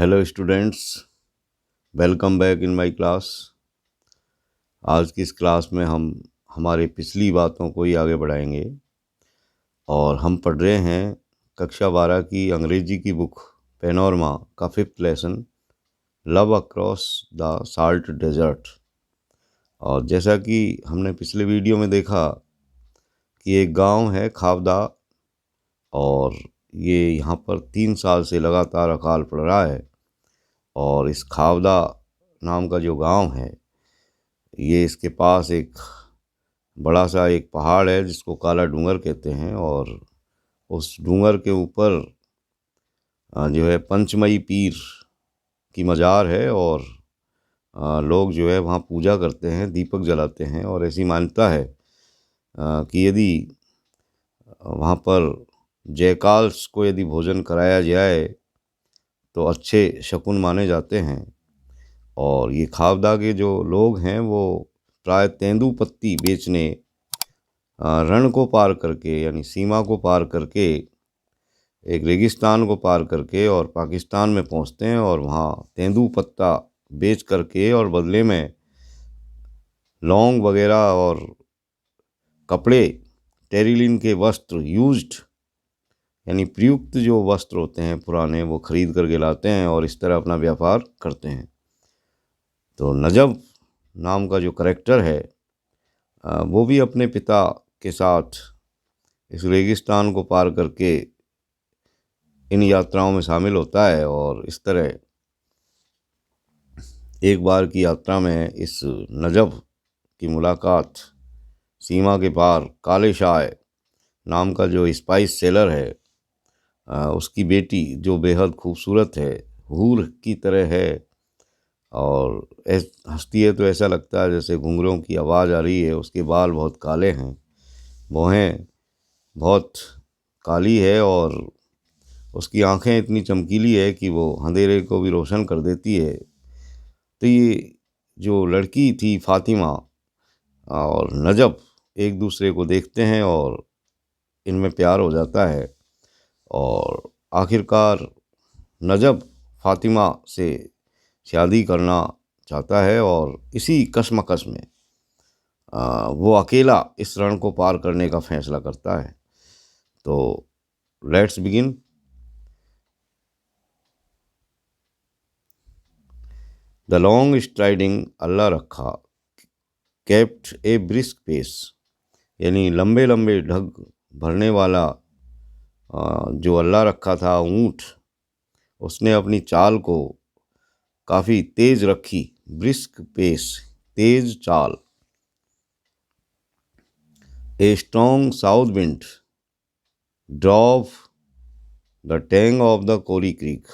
Hello students, welcome back in my class. आज की इस क्लास में हम हमारी पिछली बातों को ही आगे बढ़ाएंगे और हम पढ़ रहे हैं कक्षा 12 की अंग्रेजी की बुक पैनोरमा का 5th lesson love across the salt desert. और जैसा कि हमने पिछले वीडियो में देखा कि एक गांव है खावदा और ये यहाँ पर 3 साल से लगातार अकाल पड़ रहा है। और इस खावदा नाम का जो गांव है, ये इसके पास एक बड़ा सा एक पहाड़ है जिसको काला डूंगर कहते हैं। और उस डूंगर के ऊपर जो है पंचमई पीर की मज़ार है और लोग जो है वहाँ पूजा करते हैं, दीपक जलाते हैं। और ऐसी मान्यता है कि यदि वहाँ पर जयकाल्स को यदि भोजन कराया जाए तो अच्छे शकुन माने जाते हैं। और ये खावदा के जो लोग हैं वो प्राय तेंदूपत्ती बेचने रण को पार करके, यानी सीमा को पार करके, एक रेगिस्तान को पार करके और पाकिस्तान में पहुंचते हैं और वहाँ तेंदूपत्ता बेच करके और बदले में लौंग वगैरह और कपड़े, टेरिलिन के वस्त्र, यूज्ड यानी प्रयुक्त जो वस्त्र होते हैं पुराने, वो खरीद करके लाते हैं और इस तरह अपना व्यापार करते हैं। तो नजब नाम का जो करेक्टर है वो भी अपने पिता के साथ इस रेगिस्तान को पार करके इन यात्राओं में शामिल होता है। और इस तरह एक बार की यात्रा में इस नजब की मुलाकात सीमा के पार काले शाह नाम का जो स्पाइस सेलर है उसकी बेटी, जो बेहद खूबसूरत है, हूर की तरह है और हंसती है तो ऐसा लगता है जैसे घुंघरों की आवाज़ आ रही है। उसके बाल बहुत काले हैं, भौहें बहुत काली है और उसकी आंखें इतनी चमकीली है कि वो अंधेरे को भी रोशन कर देती है। तो ये जो लड़की थी फातिमा और नजब एक दूसरे को देखते हैं और इनमें प्यार हो जाता है। और आखिरकार नजब फातिमा से शादी करना चाहता है और इसी कशमकश में वो अकेला इस रण को पार करने का फैसला करता है। तो let's begin. The long striding Allah Rakha kept A brisk pace, यानी लंबे लंबे ढग भरने वाला जो अल्लाह रखा था ऊँट, उसने अपनी चाल को काफ़ी तेज रखी। ब्रिस्क पेस, तेज चाल। A strong south wind drove the tang of the Kori creek,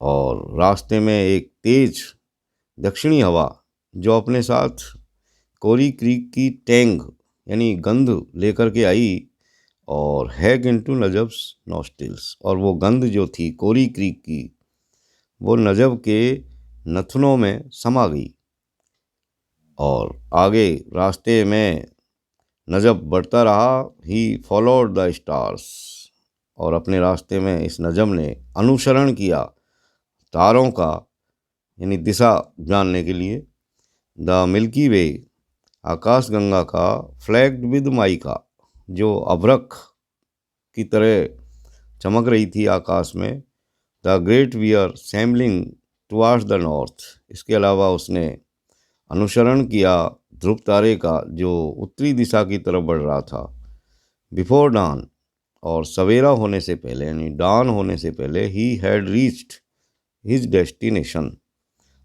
और रास्ते में एक तेज दक्षिणी हवा जो अपने साथ कोरी क्रीक की टैंग यानी गंध लेकर के आई और हैग इनटू नजब्स नॉस्ट्रिल्स, और वो गंध जो थी कोरी क्रीक की वो नजब के नथनों में समा गई। और आगे रास्ते में नजब बढ़ता रहा। ही फॉलोड द स्टार्स, और अपने रास्ते में इस नजब ने अनुसरण किया तारों का, यानी दिशा जानने के लिए। द मिल्की वे, आकाशगंगा का, फ्लैग्ड विद माइका, जो अभ्रक की तरह चमक रही थी आकाश में। The Great Bear shambling towards the north, इसके अलावा उसने अनुसरण किया ध्रुव तारे का जो उत्तरी दिशा की तरफ बढ़ रहा था। बिफोर डॉन, और सवेरा होने से पहले, यानी डॉन होने से पहले, he had reached his destination,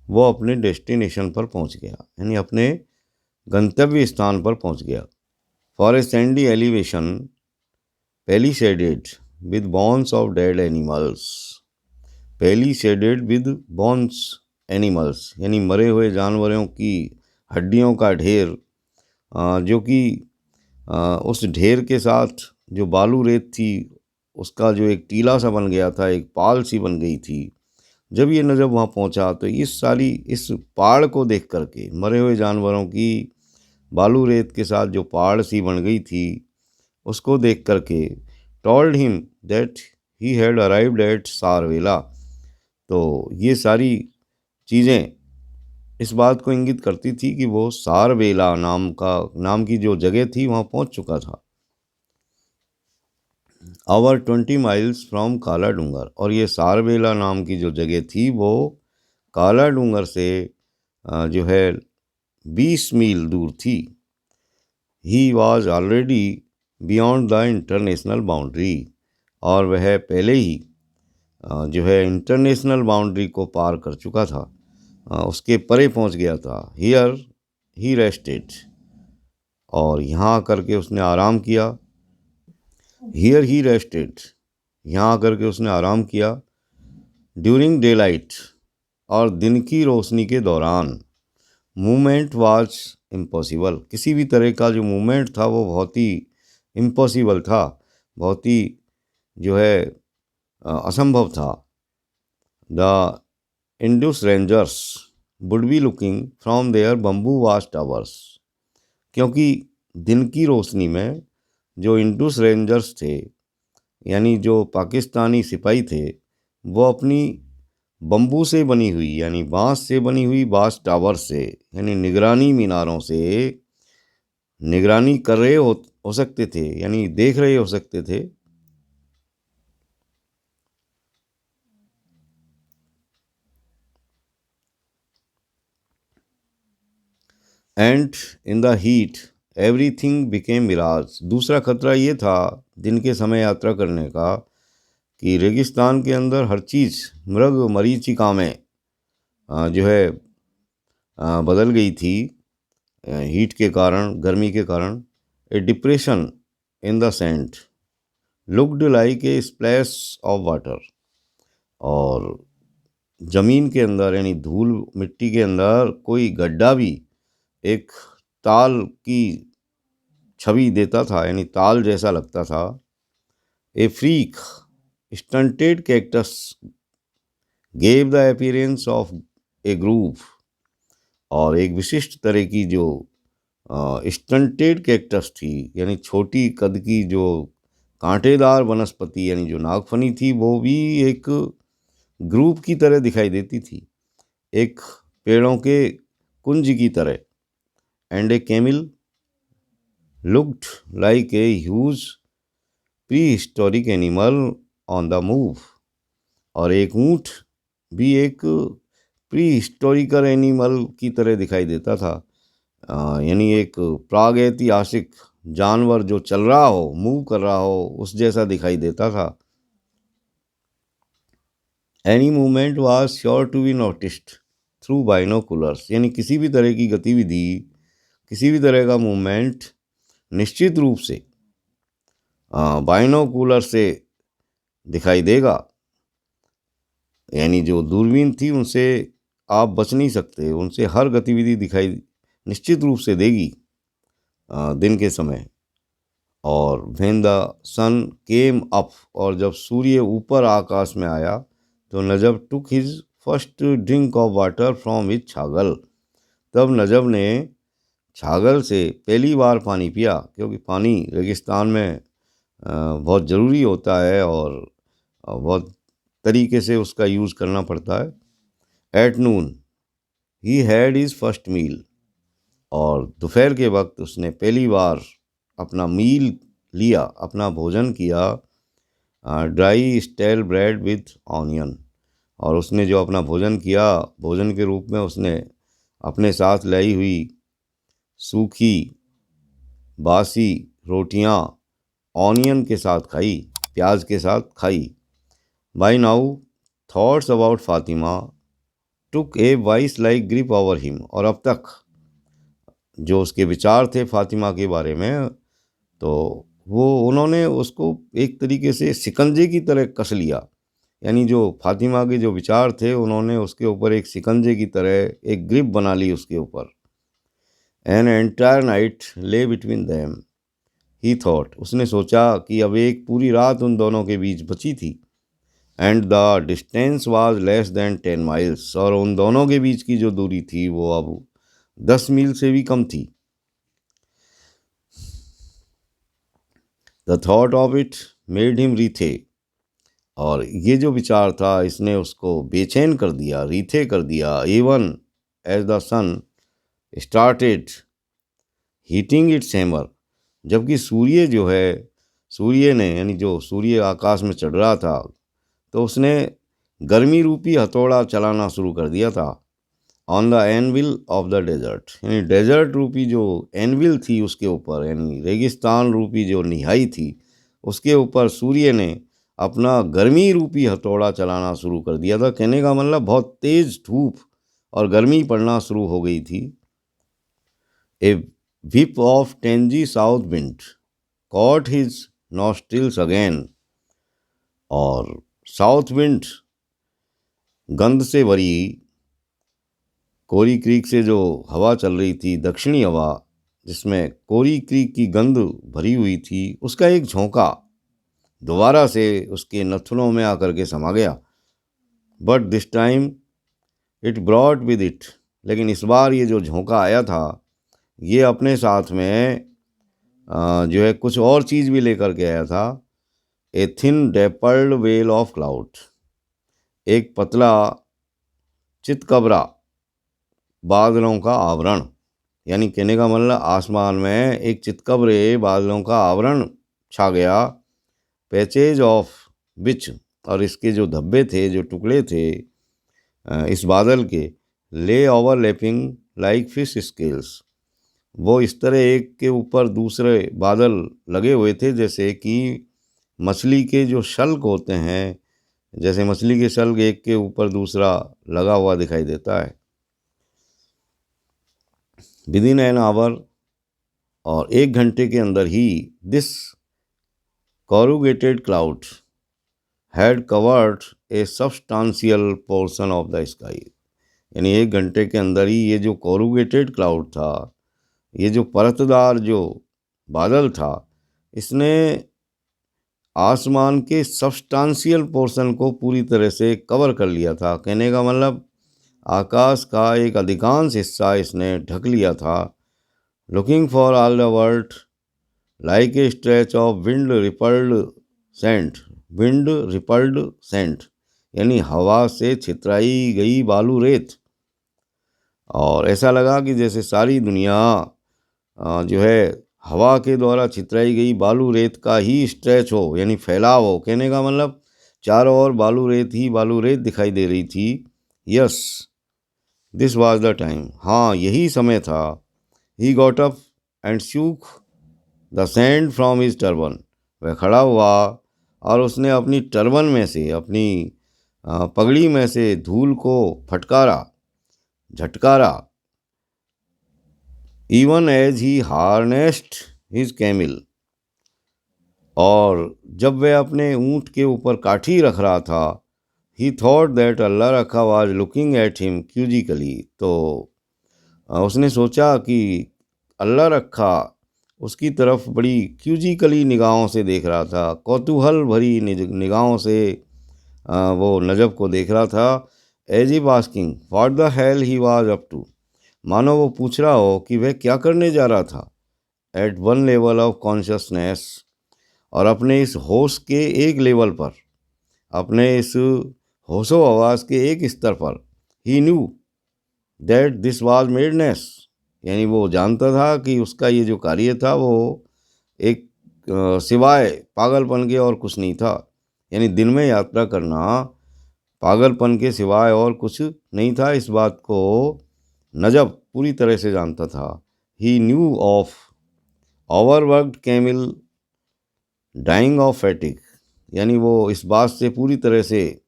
वो अपने डेस्टिनेशन पर पहुंच गया, यानी अपने गंतव्य स्थान पर पहुंच गया। For a sandy elevation palisaded with bones of dead animals, palisaded with bones animals, यानी मरे हुए जानवरों की हड्डियों का ढेर, जो कि उस ढेर के साथ जो बालू रेत थी उसका जो एक टीला सा बन गया था, एक पाल सी बन गई थी। जब ये नजब वहाँ पहुँचा तो इस पहाड़ को देख करके, मरे हुए जानवरों की बालू रेत के साथ जो पहाड़ सी बन गई थी उसको देख करके, told him that he had arrived at सारवेला, तो ये सारी चीज़ें इस बात को इंगित करती थी कि वो सारबेला नाम की जो जगह थी वहाँ पहुँच चुका था। आवर 20 माइल्स फ्रॉम काला डूंगर, और ये सारबेला नाम की जो जगह थी वो काला डूंगर से जो है 20 मील दूर थी। He was already beyond the international boundary, और वह पहले ही जो है इंटरनेशनल बाउंड्री को पार कर चुका था, उसके परे पहुंच गया था। हियर ही रेस्टेड, और यहाँ आकर के उसने आराम किया। हियर ही रेस्टेड, यहाँ आकर के उसने आराम किया। ड्यूरिंग डे लाइट, और दिन की रोशनी के दौरान। मूवमेंट वाज इम्पॉसिबल, किसी भी तरह का जो मूवमेंट था वो बहुत ही इम्पॉसिबल था, बहुत ही जो है असंभव था। The Indus rangers would be looking from their bamboo watch towers, क्योंकि दिन की रोशनी में जो इंडस रेंजर्स थे, यानी जो पाकिस्तानी सिपाही थे, वो अपनी बम्बू से बनी हुई यानी बांस से बनी हुई वाच टावर से, यानी निगरानी मीनारों से निगरानी कर रहे हो सकते थे, यानी देख रहे हो सकते थे। And in the heat everything became mirage. दूसरा खतरा ये था दिन के समय यात्रा करने का कि रेगिस्तान के अंदर हर चीज़ मृग मरीचिका में जो है बदल गई थी, हीट के कारण, गर्मी के कारण। A depression in the sand looked like a splash of water, और ज़मीन के अंदर यानी धूल मिट्टी के अंदर कोई गड्ढा भी एक ताल की छवि देता था, यानी ताल जैसा लगता था। A freak stunted cactus gave the appearance of a grove, और एक विशिष्ट तरह की जो स्टंटेड कैक्टस थी, यानी छोटी कद की जो कांटेदार वनस्पति यानी जो नागफनी थी, वो भी एक ग्रुप की तरह दिखाई देती थी, एक पेड़ों के कुंज की तरह। And A camel looked like a huge pre historic animal on the move, और एक ऊँट भी एक प्री हिस्टोरिकल एनिमल की तरह दिखाई देता था, यानी एक प्रागैतिहासिक जानवर जो चल रहा हो, मूव कर रहा हो, उस जैसा दिखाई देता था। Any movement was sure to be noticed through binoculars, यानी किसी भी तरह की गतिविधि, किसी भी तरह का मूवमेंट निश्चित रूप से बाइनोकुलर से दिखाई देगा, यानी जो दूरबीन थी उनसे आप बच नहीं सकते, उनसे हर गतिविधि दिखाई निश्चित रूप से देगी दिन के समय। और when the sun came up, और जब सूर्य ऊपर आकाश में आया, तो Najab took his first drink of water from his chhagal, तब नजब ने छागल से पहली बार पानी पिया, क्योंकि पानी रेगिस्तान में बहुत ज़रूरी होता है और बहुत तरीके से उसका यूज़ करना पड़ता है। At noon he had his first meal, और दोपहर के वक्त उसने पहली बार अपना मील लिया, अपना भोजन किया, dry stale bread with onion, और उसने जो अपना भोजन किया, भोजन के रूप में उसने अपने साथ लाई हुई सूखी बासी रोटियां ऑनियन के साथ खाई, प्याज के साथ खाई। By now thoughts about Fatima took A vice like grip over him, और अब तक जो उसके विचार थे फातिमा के बारे में, तो वो उन्होंने उसको एक तरीके से शिकंजे की तरह कस लिया, यानी जो फातिमा के जो विचार थे उन्होंने उसके ऊपर एक शिकंजे की तरह एक ग्रिप बना ली उसके ऊपर। एन एंटायर नाइट ले बिटवीन दैम, ही थॉट, उसने सोचा कि अब एक पूरी रात उन दोनों के बीच बची थी। And the distance was less than 10 miles, और उन दोनों के बीच की जो दूरी थी वो अब 10 मील से भी कम थी। The thought of it made him writhe और ये जो विचार था इसने उसको बेचैन कर दिया, रीथे कर दिया। Even as the sun started heating its hammer, जबकि सूर्य ने यानी जो सूर्य आकाश में चढ़ रहा था तो उसने गर्मी रूपी हथौड़ा चलाना शुरू कर दिया था। On the anvil of the desert, यानी डेजर्ट रूपी जो एनविल थी उसके ऊपर, यानी रेगिस्तान रूपी जो निहाई थी उसके ऊपर सूर्य ने अपना गर्मी रूपी हथौड़ा चलाना शुरू कर दिया था। कहने का मतलब बहुत तेज धूप और गर्मी पड़ना शुरू हो गई थी। ए whip of tangy south wind caught his nostrils again, और साउथ विंड गंध से भरी कोरी क्रीक से जो हवा चल रही थी, दक्षिणी हवा जिसमें कोरी क्रीक की गंध भरी हुई थी, उसका एक झोंका दोबारा से उसके नथुनों में आकर के समा गया। But this time it brought with it, लेकिन इस बार ये जो झोंका आया था ये अपने साथ में जो है कुछ और चीज़ भी लेकर के आया था। A thin dappled veil of cloud, एक पतला चितकबरा बादलों का आवरण, यानी कहने का मतलब आसमान में एक चितकबरे बादलों का आवरण छा गया। पैचेज ऑफ विच, और इसके जो धब्बे थे, जो टुकड़े थे इस बादल के, ले ओवरलैपिंग लाइक फिश स्केल्स, वो इस तरह एक के ऊपर दूसरे बादल लगे हुए थे जैसे कि मछली के जो शल्क होते हैं, जैसे मछली के शल्क एक के ऊपर दूसरा लगा हुआ दिखाई देता है। विदिन एन आवर, और 1 घंटे के अंदर ही, this corrugated cloud had covered a substantial portion of the sky, यानी 1 घंटे के अंदर ही ये जो corrugated cloud था, ये जो परतदार जो बादल था, इसने आसमान के सब्सटेंशियल पोर्शन को पूरी तरह से कवर कर लिया था। कहने का मतलब आकाश का एक अधिकांश हिस्सा इसने ढक लिया था। Looking for all the world like a stretch of wind rippled sand, यानी हवा से छितराई गई बालू रेत, और ऐसा लगा कि जैसे सारी दुनिया जो है हवा के द्वारा छितराई गई बालू रेत का ही स्ट्रेच हो, यानी फैलाव हो। कहने का मतलब चारों ओर बालू रेत ही बालू रेत दिखाई दे रही थी। Yes, this was the time, हाँ यही समय था। He got up and shook the sand from his turban, वह खड़ा हुआ और उसने अपनी टर्बन में से, अपनी पगड़ी में से धूल को फटकारा, झटकारा। Even as he harnessed his camel, और जब वह अपने ऊँट के ऊपर काठी रख रहा था, ही थॉट दैट अल्लाह रखा वाज लुकिंग एट हिम क्यूजिकली, तो उसने सोचा कि अल्लाह रखा उसकी तरफ बड़ी क्यूजिकली निगाहों से देख रहा था, कौतूहल भरी निगाहों से वो नजब को देख रहा था। As if asking what the hell he was up to, मानो वो पूछ रहा हो कि वह क्या करने जा रहा था। At one level of consciousness, और अपने इस होश के एक लेवल पर, अपने इस होशो हवास के एक स्तर पर, he knew that this was madness, यानी वो जानता था कि उसका ये जो कार्य था वो एक सिवाय पागलपन के और कुछ नहीं था। यानी दिन में यात्रा करना पागलपन के सिवाय और कुछ नहीं था, इस बात को नजब पूरी तरह से जानता था। He knew of overworked camel dying of fatigue, यानी वो इस बात से पूरी तरह से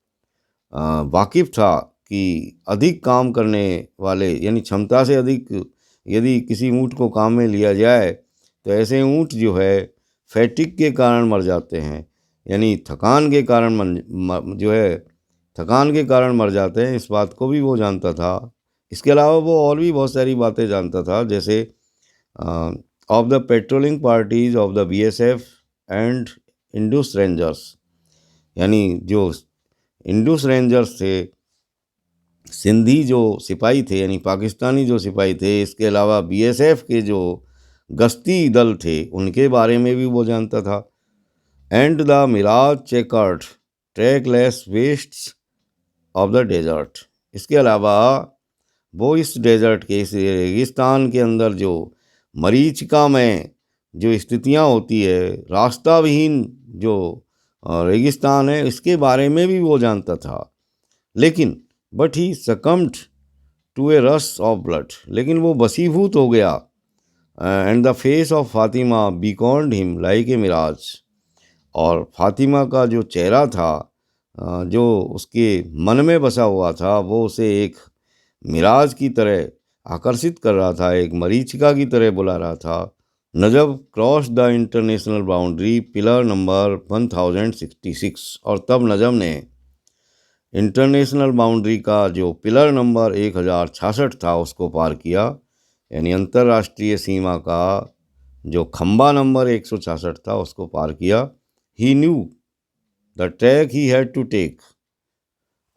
वाकिफ़ था कि अधिक काम करने वाले, यानी क्षमता से अधिक यदि किसी ऊँट को काम में लिया जाए तो ऐसे ऊँट जो है फैटिक के कारण मर जाते हैं, यानी थकान के कारण मर जाते हैं। इस बात को भी वो जानता था। इसके अलावा वो और भी बहुत सारी बातें जानता था, जैसे of the patrolling parties of the BSF and Indus rangers, यानी जो इंडस रेंजर्स थे, सिंधी जो सिपाही थे, यानी पाकिस्तानी जो सिपाही थे, इसके अलावा BSF के जो गश्ती दल थे उनके बारे में भी वो जानता था। And the mirage chequered trackless wastes of the desert. इसके अलावा वो इस डेजर्ट के, इस रेगिस्तान के अंदर जो मरीचिका में जो स्थितियाँ होती है, रास्ता विहीन जो रेगिस्तान है, इसके बारे में भी वो जानता था। लेकिन but he succumbed to a rush of blood, लेकिन वो बसीभूत हो गया। And the face of Fatima beckoned him like a mirage, और फातिमा का जो चेहरा था, जो उसके मन में बसा हुआ था, वो उसे एक मिराज की तरह आकर्षित कर रहा था, एक मरीचिका की तरह बुला रहा था। Najab crossed the international boundary pillar number 1066, और तब नजब ने इंटरनेशनल बाउंड्री का जो पिलर नंबर 1066 था उसको पार किया, यानी अंतर्राष्ट्रीय सीमा का जो खंबा नंबर 166 था उसको पार किया। He knew the track he had to take,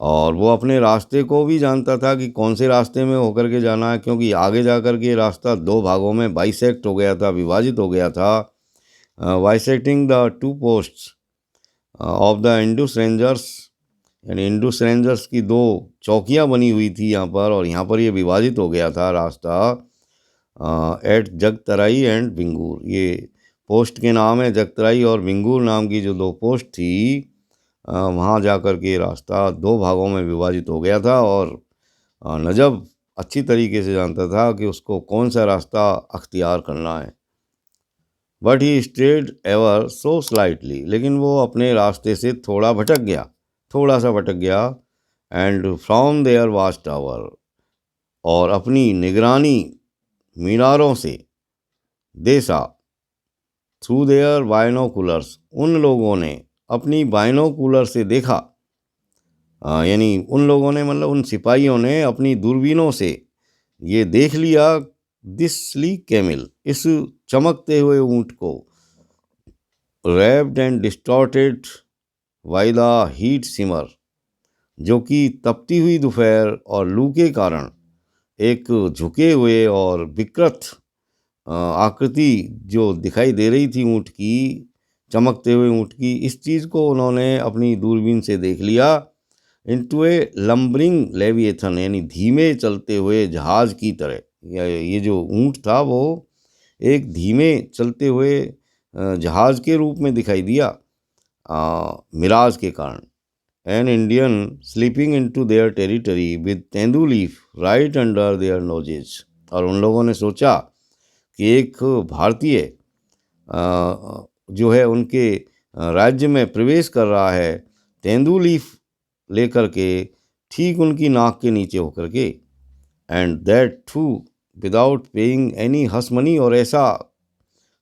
और वो अपने रास्ते को भी जानता था कि कौन से रास्ते में होकर के जाना है, क्योंकि आगे जाकर के रास्ता दो भागों में बाइसेक्ट हो गया था, विभाजित हो गया था। Bisecting the two posts of the Indus rangers, यानी इंडस रेंजर्स की दो चौकियां बनी हुई थी यहाँ पर, और यहाँ पर ये विभाजित हो गया था रास्ता एट जगतराई एंड विंगूर। ये पोस्ट के नाम है, जगतराई और विंगूर नाम की जो दो पोस्ट थी, वहाँ जाकर के रास्ता दो भागों में विभाजित हो गया था। और नजब अच्छी तरीके से जानता था कि उसको कौन सा रास्ता अख्तियार करना है। But he strayed ever so slightly, लेकिन वो अपने रास्ते से थोड़ा सा भटक गया। And from their watch tower, और अपनी निगरानी मीनारों से, देसा थ्रू देयर बाइनोकुलर्स, उन लोगों ने अपनी बाइनोकुलर से देखा, यानी उन लोगों ने मतलब उन सिपाहियों ने अपनी दूरबीनों से ये देख लिया, दिस स्लीक कैमल, इस चमकते हुए ऊंट को, wrapped and distorted by the heat shimmer, जो कि तपती हुई दोपहर और लू के कारण एक झुके हुए और विकृत आकृति जो दिखाई दे रही थी ऊँट की, चमकते हुए ऊँट की, इस चीज़ को उन्होंने अपनी दूरबीन से देख लिया। इनटू ए लम्बरिंग लेविएथन, यानी धीमे चलते हुए जहाज की तरह। ये जो ऊँट था वो एक धीमे चलते हुए जहाज के रूप में दिखाई दिया मिराज के कारण। An Indian sleeping into their territory with tendu leaf right under their noses, और उन लोगों ने सोचा कि एक भारतीय जो है उनके राज्य में प्रवेश कर रहा है तेंदू लीफ लेकर के, ठीक उनकी नाक के नीचे होकर के। And that too without paying any hush money, और ऐसा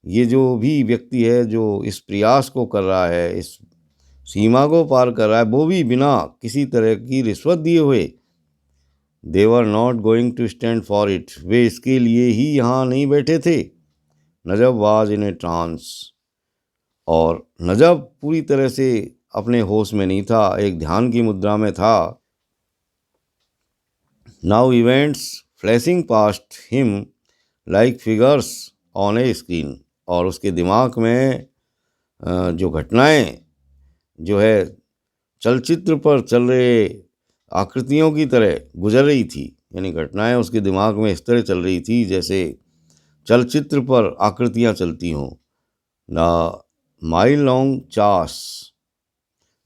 ये जो भी व्यक्ति है जो इस प्रयास को कर रहा है, इस सीमा को पार कर रहा है, वो भी बिना किसी तरह की रिश्वत दिए हुए। They were not going to stand for it, वे इसके लिए ही यहाँ नहीं बैठे थे। नजब वाज इन ए ट्रांस, और नजब पूरी तरह से अपने होश में नहीं था, एक ध्यान की मुद्रा में था। Now events flashing past him like figures on A screen, और उसके दिमाग में जो घटनाएं जो है चलचित्र पर चल रहे आकृतियों की तरह गुजर रही थी, यानी घटनाएं उसके दिमाग में इस तरह चल रही थी जैसे चलचित्र पर आकृतियां चलती हों। द माइल लॉन्ग चास,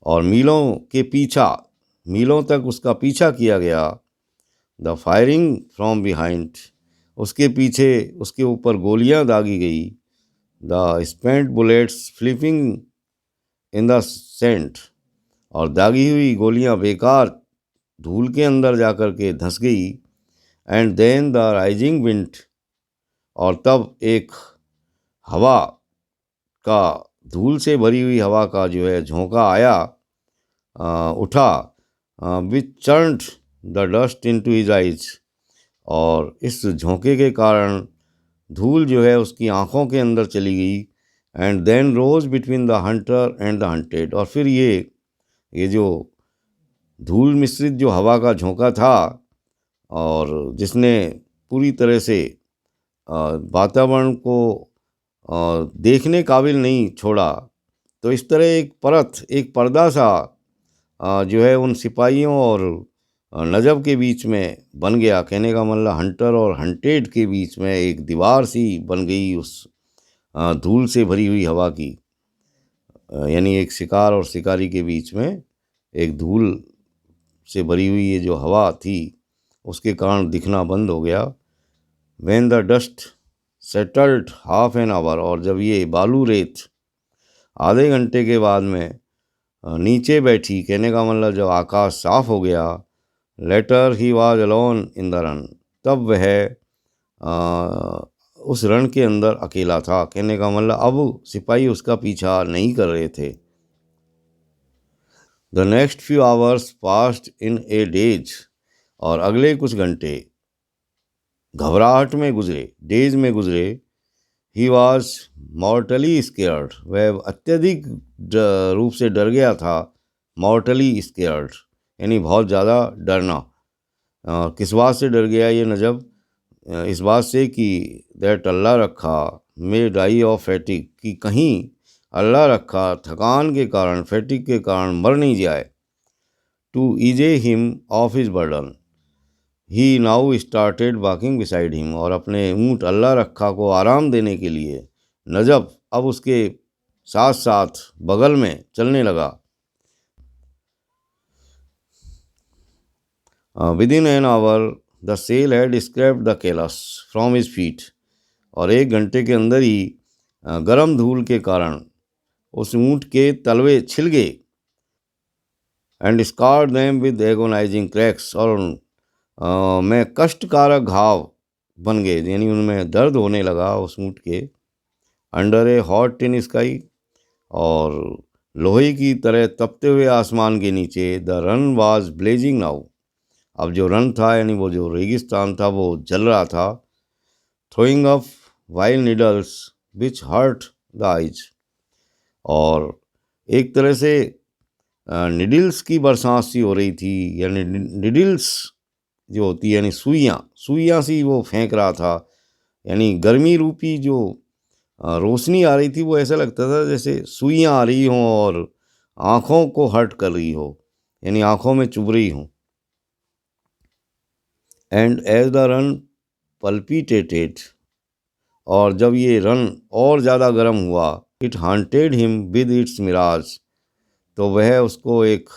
और मीलों तक उसका पीछा किया गया। द फायरिंग फ्रॉम बिहाइंड, उसके पीछे उसके ऊपर गोलियां दागी गई। The spent bullets flipping in the sand, और दागी हुई गोलियां बेकार धूल के अंदर जाकर के धंस गई। And then the rising wind, और तब एक हवा का, धूल से भरी हुई हवा का जो है झोंका आया, उठा, which churned the dust into his eyes, और इस झोंके के कारण धूल जो है उसकी आँखों के अंदर चली गई। And then rose between the hunter and the hunted, और फिर ये जो धूल मिश्रित जो हवा का झोंका था और जिसने पूरी तरह से वातावरण को देखने काबिल नहीं छोड़ा, तो इस तरह एक पर्दा सा जो है उन सिपाहियों और नजब के बीच में बन गया। कहने का मतलब हंटर और हंटेड के बीच में एक दीवार सी बन गई उस धूल से भरी हुई हवा की। यानी एक शिकार और शिकारी के बीच में एक धूल से भरी हुई ये जो हवा थी उसके कारण दिखना बंद हो गया। When the dust settled half an hour, और जब ये बालू रेत आधे घंटे के बाद में नीचे बैठी, कहने का मतलब जब आकाश साफ हो गया, later he was alone in the Rann, तब वह उस रण के अंदर अकेला था। कहने का मतलब अब सिपाही उसका पीछा नहीं कर रहे थे। The next few hours passed in A days, और अगले कुछ घंटे घबराहट में गुजरे, डेज में गुजरे। ही वॉज मॉर्टली स्केयर्ड, वह अत्यधिक रूप से डर गया था। मॉर्टली स्केयर्ड यानी बहुत ज़्यादा डरना। किस बात से डर गया ये नजब? इस बात से कि दैट अल्लाह रखा मे डाई ऑफ फैटिक, कि कहीं अल्लाह रखा थकान के कारण, फैटिक के कारण मर नहीं जाए। To ease him of his burden, he now started walking beside him, और अपने ऊँट अल्लाह रखा को आराम देने के लिए नजब अब उसके साथ साथ बगल में चलने लगा। विदिन एन आवर द सेल had scraped the callus from his feet, और एक घंटे के अंदर ही गर्म धूल के कारण उस ऊँट के तलवे छिल गए। And scarred them with agonising cracks, और में कष्टकारक घाव बन गए, यानी उनमें दर्द होने लगा उस ऊँट के। अंडर ए हॉट टिन स्काई, और लोहे की तरह तपते हुए आसमान के नीचे। The run was blazing now, अब जो रन था यानी वो जो रेगिस्तान था वो जल रहा था। Throwing up vile needles which hurt the eyes, और एक तरह से निडल्स की बरसात सी हो रही थी, यानी निडल्स जो होती है यानी सुइयाँ सी वो फेंक रहा था। यानी गर्मी रूपी जो रोशनी आ रही थी वो ऐसा लगता था जैसे सुइयाँ आ रही हों और आँखों को हर्ट कर रही हो, यानी आँखों में चुभ रही हों। And as the Rann palpitated, और जब ये रन और ज़्यादा गर्म हुआ, it haunted him with its mirage, तो वह उसको एक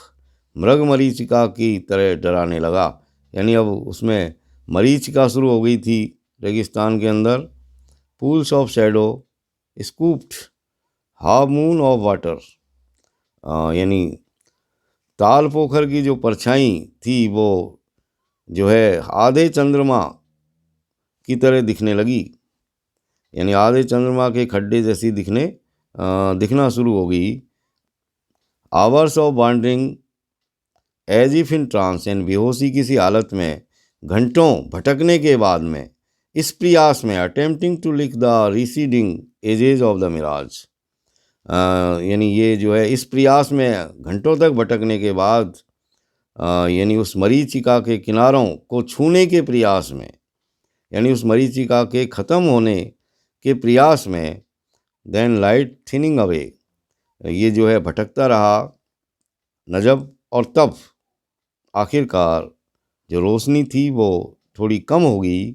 मृग मरीचिका की तरह डराने लगा। यानी अब उसमें मरीचिका शुरू हो गई थी रेगिस्तान के अंदर। Pools of shadow scooped half moon of water, यानी ताल पोखर की जो परछाई थी वो जो है आधे चंद्रमा की तरह दिखने लगी, यानी आधे चंद्रमा के खड्डे जैसी दिखना शुरू हो गई। Hours of wandering as if in trance, यानी बेहोशी किसी हालत में घंटों भटकने के बाद में, इस प्रयास में attempting to lick the receding edges of the mirage, यानी ये जो है इस प्रयास में घंटों तक भटकने के बाद यानी उस मरीचिका के किनारों को छूने के प्रयास में, यानी उस मरीचिका के ख़त्म होने के प्रयास में। देन लाइट थिनिंग अवे, ये जो है भटकता रहा नजब, और तब आखिरकार जो रोशनी थी वो थोड़ी कम हो गई।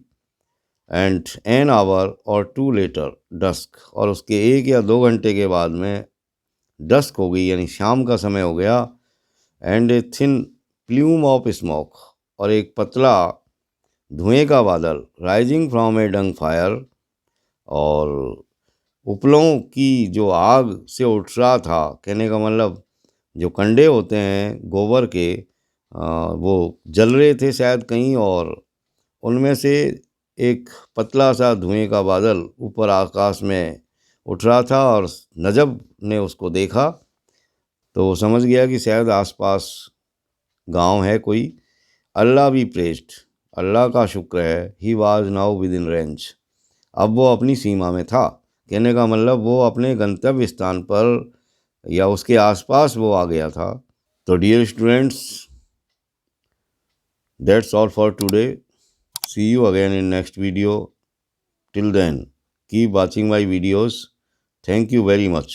एंड एन आवर और टू लेटर डस्क, और उसके 1 या 2 घंटे के बाद में डस्क हो गई, यानी शाम का समय हो गया। And a thin plume of smoke, और एक पतला धुएं का बादल, rising from a dung fire, और उपलों की जो आग से उठ रहा था। कहने का मतलब जो कंडे होते हैं गोबर के वो जल रहे थे शायद कहीं, और उनमें से एक पतला सा धुएं का बादल ऊपर आकाश में उठ रहा था। और नजब ने उसको देखा तो वो समझ गया कि शायद आसपास गांव है कोई। अल्लाह भी प्रेज्ड, अल्लाह का शुक्र है। He was now with in range, अब वो अपनी सीमा में था। कहने का मतलब वो अपने गंतव्य स्थान पर या उसके आसपास वो आ गया था। तो dear students, that's all for today. See you again in next video. Till then, keep watching my videos. Thank you very much.